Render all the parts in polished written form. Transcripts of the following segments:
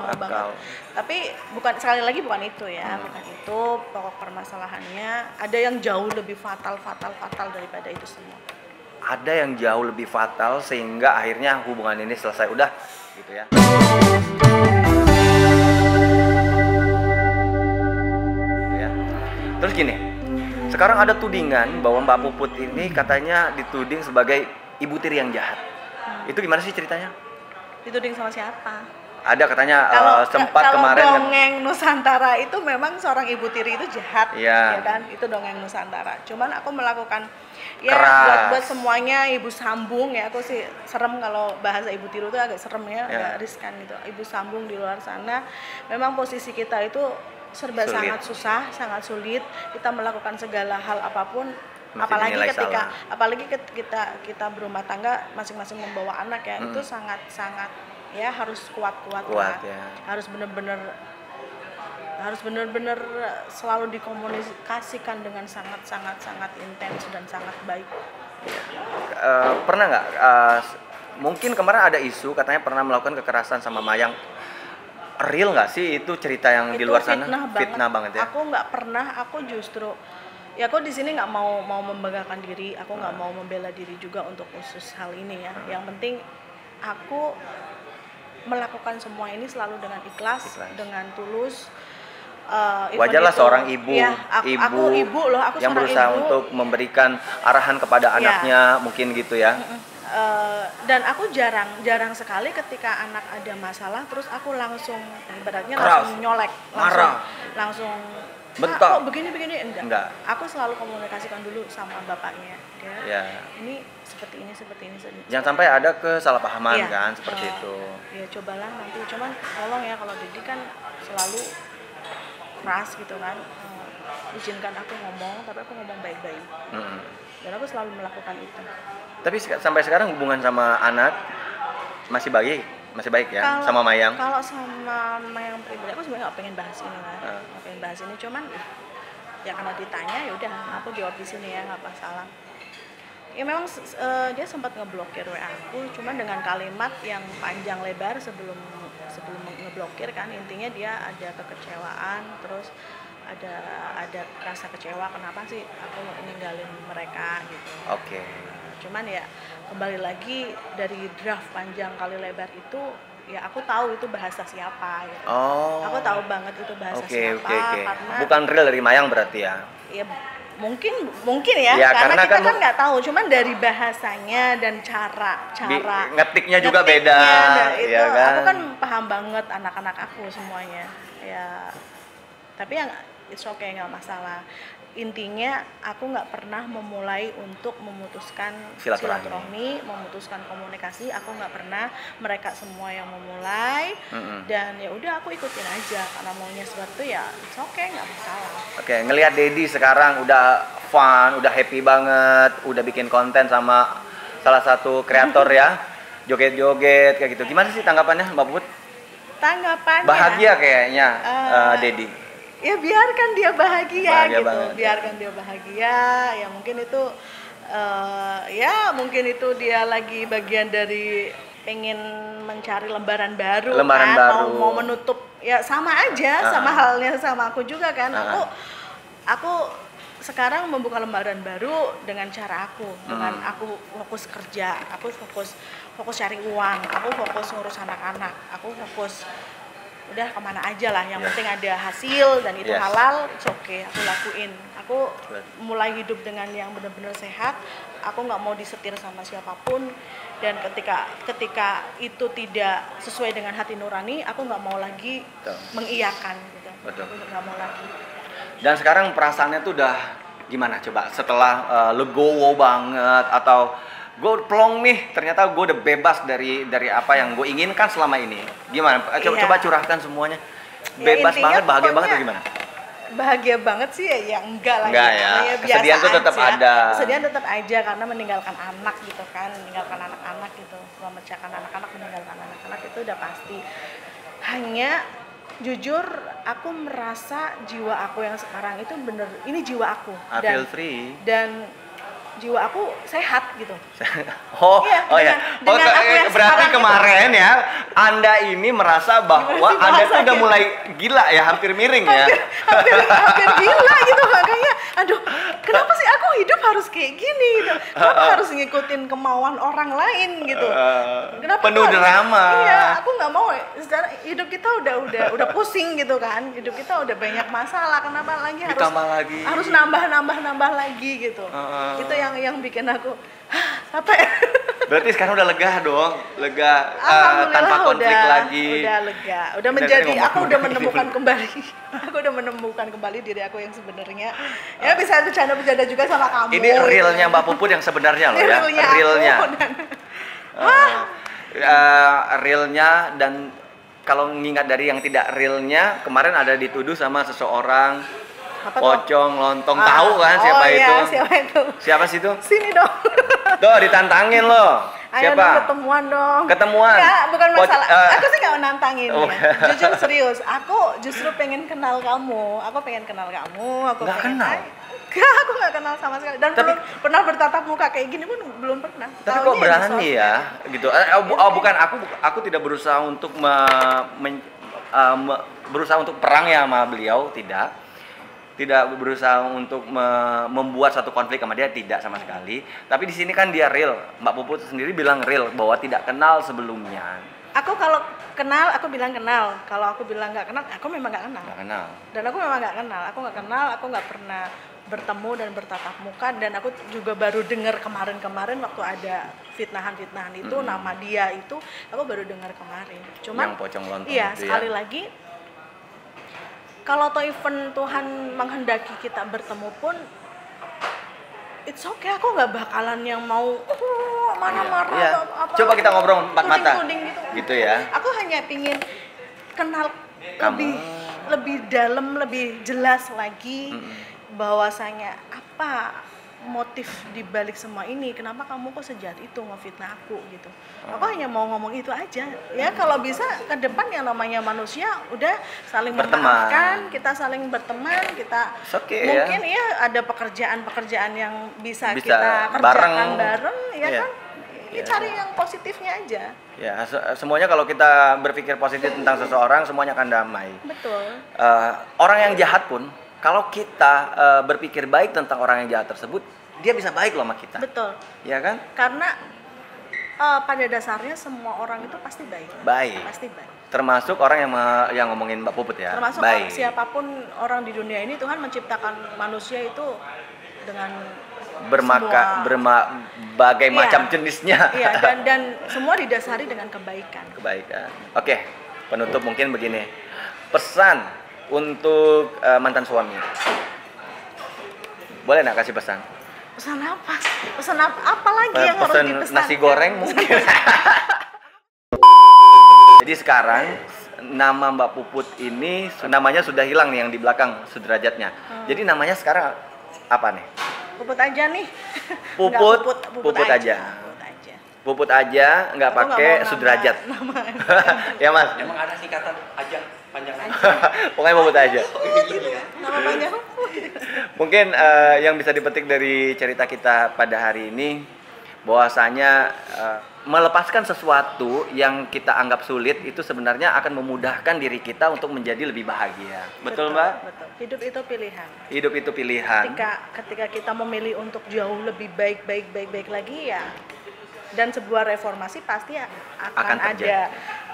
akal banget. Tapi sekali lagi bukan itu ya, bukan itu pokok permasalahannya. Ada yang jauh lebih fatal daripada itu semua. Ada yang jauh lebih fatal sehingga akhirnya hubungan ini selesai udah gitu ya. Terus gini, sekarang ada tudingan bahwa Mbak Puput ini katanya dituding sebagai ibu tiri yang jahat. Itu gimana sih ceritanya? Dituding sama siapa? Ada katanya sempat kalau kemarin dongeng Nusantara itu memang seorang ibu tiri itu jahat, ya kan? Itu dongeng Nusantara. Cuman aku melakukan buat semuanya ibu sambung ya. Aku sih serem kalau bahasa ibu tiri itu agak serem ya, agak riskan gitu. Ibu sambung di luar sana, memang posisi kita itu serba sangat susah, sangat sulit. Kita melakukan segala hal apapun, apalagi ketika kita berumah tangga, masing-masing membawa anak ya, itu sangat ya harus kuat ya. Harus benar-benar selalu dikomunikasikan dengan sangat intens dan sangat baik. Pernah nggak? Mungkin kemarin ada isu katanya pernah melakukan kekerasan sama Mayang. Real nggak sih itu cerita yang di luar sana? Fitnah banget ya. Aku nggak pernah, aku justru ya aku di sini nggak mau membanggakan diri, aku nggak mau membela diri juga untuk khusus hal ini ya. Yang penting aku melakukan semua ini selalu dengan ikhlas. Dengan tulus. Wajarlah seorang ibu, ya, aku ibu loh, aku yang berusaha untuk memberikan arahan kepada anaknya, mungkin gitu ya. Dan aku jarang sekali ketika anak ada masalah terus aku langsung ibaratnya langsung nyolek, langsung bentak. Kok begini enggak. Aku selalu komunikasikan dulu sama bapaknya. Ini seperti ini. Jangan sampai ada kesalahpahaman kan seperti itu. Ya cobalah nanti, cuman tolong ya kalau Dedi kan selalu keras gitu kan. Izinkan aku ngomong, tapi aku ngomong baik-baik. Dan aku selalu melakukan itu. Tapi sampai sekarang hubungan sama anak masih baik ya, sama Mayang? Kalau sama Mayang pribadi, aku sebenarnya nggak pengen bahas ini kan, nggak pengen bahas ini. Cuman ya karena ditanya, ya udah, aku jawab di sini ya, nggak masalah. Ya memang dia sempat ngeblokir WA aku, cuman dengan kalimat yang panjang lebar sebelum ngeblokir kan, intinya dia ada kekecewaan, terus ada rasa kecewa kenapa sih aku ninggalin mereka gitu. Oke. Cuman ya kembali lagi dari draft panjang kali lebar itu ya aku tahu itu bahasa siapa gitu. Aku tahu banget itu bahasa siapa. Karena bukan real dari Mayang berarti ya. Ya mungkin ya karena kita kan nggak tahu, cuman dari bahasanya dan cara ngetiknya juga beda itu ya kan? Aku kan paham banget anak-anak aku semuanya ya, tapi yang it's okay, nggak masalah. Intinya aku nggak pernah memulai untuk memutuskan silaturahmi, memutuskan komunikasi. Aku nggak pernah, mereka semua yang memulai. Dan ya udah aku ikutin aja karena maunya seperti itu ya it's okay, nggak masalah. Oke, ngelihat Dedi sekarang udah fun, udah happy banget, udah bikin konten sama salah satu kreator ya, joget-joget kayak gitu. Gimana sih tanggapannya Mbak Puput? Tanggapannya bahagia kayaknya Dedi. Ya biarkan dia bahagia gitu banget. Biarkan dia bahagia ya, mungkin itu dia lagi bagian dari pengen mencari lembaran baru mau menutup ya, sama aja sama halnya sama aku juga kan. Aku sekarang membuka lembaran baru dengan cara aku, dengan aku fokus kerja, aku fokus cari uang, aku fokus ngurus anak-anak, aku fokus udah kemana aja lah, yang penting ada hasil dan itu halal, it's okay, aku lakuin. Aku mulai hidup dengan yang benar-benar sehat, aku nggak mau disetir sama siapapun, dan ketika itu tidak sesuai dengan hati nurani, aku nggak mau lagi mengiyakan gitu. Nggak mau lagi. Dan sekarang perasaannya tuh udah gimana coba setelah legowo banget, atau gue plong nih, ternyata gue udah bebas dari apa yang gue inginkan selama ini. Gimana? Coba curahkan semuanya. Bebas banget, bahagia banget atau gimana? Bahagia banget sih ya enggak lah. Enggak ya. Kesedihan tuh tetap ada. Kesedihan tetap aja karena meninggalkan anak gitu kan, meninggalkan anak-anak gitu, memecahkan anak-anak, meninggalkan anak-anak itu udah pasti. Hanya jujur aku merasa jiwa aku yang sekarang itu bener, ini jiwa aku. I feel free. Dan jiwa aku sehat gitu. Oh, iya, oh ya. Dengan aku yang berarti kemarin ya, Anda ini merasa bahwa Anda tuh udah mulai gila ya, hampir miring ya. hampir gila gitu, makanya aduh, kenapa sih aku hidup harus kayak gini gitu. Kenapa harus ngikutin kemauan orang lain gitu. Kenapa penuh drama. Iya, aku nggak mau. Secara hidup kita udah pusing gitu kan. Hidup kita udah banyak masalah, kenapa lagi harus nambah lagi gitu. Itu yang bikin aku capek. Berarti sekarang udah lega dong, tanpa konflik lagi. Udah lega, udah menjadi, aku udah menemukan kembali. Aku udah menemukan kembali diri aku yang sebenarnya. Ya bisa bercanda juga sama kamu. Ini realnya Mbak Puput yang sebenarnya loh ya. Realnya dan kalau mengingat dari yang tidak realnya, kemarin ada dituduh sama seseorang pocong, lontong, tahu kan siapa itu? Siapa itu? Siapa sih itu? Sini dong. Tuh ditantangin loh. Ayo siapa? Dong, ketemuan dong. Ketemuan? Ya, bukan masalah. Aku sih nggak menantangin ya. Jujur serius. Aku justru pengen kenal kamu. Aku pengen kenal kamu. Aku nggak kenal? Aku nggak kenal sama sekali. Dan tapi, pernah bertatap muka kayak gini pun belum pernah. Tapi kok berani ya? Gitu. Bukan aku tidak berusaha untuk berusaha untuk perang ya sama beliau, tidak berusaha untuk membuat satu konflik sama dia, tidak sama sekali. Tapi di sini kan dia real. Mbak Puput sendiri bilang real bahwa tidak kenal sebelumnya. Aku kalau kenal, aku bilang kenal. Kalau aku bilang nggak kenal, aku memang nggak kenal. Nggak kenal. Dan aku memang nggak kenal. Aku nggak pernah bertemu dan bertatap muka. Dan aku juga baru dengar kemarin waktu ada fitnahan itu, nama dia itu, aku baru dengar kemarin. Cuman, yang pocong lontong iya, itu sekali ya. lagi. Kalau toh even Tuhan menghendaki kita bertemu pun, it's okay, aku nggak bakalan yang mau marah-marah atau apa. Coba kita ngobrol empat mata. Gitu ya. Aku hanya pingin kenal lebih dalam, lebih jelas lagi bahwasanya apa motif dibalik semua ini, kenapa kamu kok sejahat itu ngefitnah aku gitu. Aku hanya mau ngomong itu aja ya. Kalau bisa ke depan yang namanya manusia udah saling memaafkan, kita saling berteman, kita mungkin ya ada pekerjaan yang bisa kita kerjakan bareng ya kan. Ini cari yang positifnya aja. Ya, semuanya kalau kita berpikir positif tentang seseorang, semuanya akan damai. Betul. Orang yang jahat pun, kalau kita berpikir baik tentang orang yang jahat tersebut, dia bisa baik loh sama kita. Betul. Ya kan? Karena pada dasarnya semua orang itu pasti baik. Pasti baik. Termasuk orang yang ngomongin Mbak Puput ya. Termasuk baik. Siapapun orang di dunia ini, Tuhan menciptakan manusia itu dengan berbagai macam jenisnya. Iya, dan semua didasari dengan kebaikan. Oke, penutup mungkin begini. Pesan untuk mantan suami. Boleh nggak kasih pesan? Pesan apa? Pesan apa lagi yang harus dipesan? Nasi goreng mungkin. Jadi sekarang nama Mbak Puput ini namanya sudah hilang nih yang di belakang sudrajatnya. Jadi namanya sekarang apa nih? Puput aja nih. Puput aja. Puput aja, nggak pakai sudrajat. Ya Mas. Emang ada singkatan aja panjang aja. Pokoknya Puput aja. Nama panjang. Mungkin yang bisa dipetik dari cerita kita pada hari ini, bahwasanya melepaskan sesuatu yang kita anggap sulit itu sebenarnya akan memudahkan diri kita untuk menjadi lebih bahagia. Betul Mbak? Betul. Hidup itu pilihan. Hidup itu pilihan. Ketika kita memilih untuk jauh lebih baik lagi ya, dan sebuah reformasi pasti akan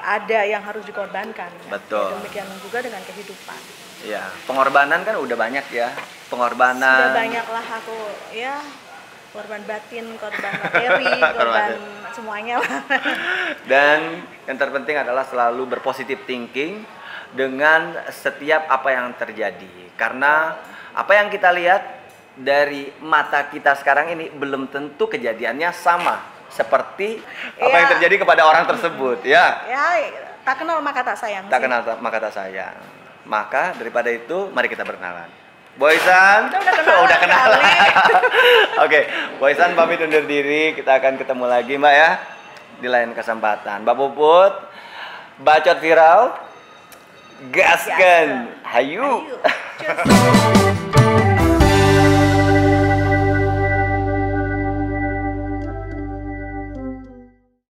ada yang harus dikorbankan. Betul. Ya, demikian juga dengan kehidupan. Ya, pengorbanan kan udah banyak ya. Pengorbanan. Sudah banyak lah aku ya. Korban batin, korban materi, korban semuanya lah. Dan yang terpenting adalah selalu berpositif thinking dengan setiap apa yang terjadi. Karena apa yang kita lihat dari mata kita sekarang ini belum tentu kejadiannya sama seperti apa yang terjadi kepada orang tersebut, ya. Ya, tak kenal maka tak sayang. Tak kenal maka tak sayang. Maka daripada itu, mari kita berkenalan. Boysan, udah kenalan. Oke, Boysan pamit undur diri. Kita akan ketemu lagi Mbak ya di lain kesempatan. Mbak Puput, bacot viral, gaskan, hayu.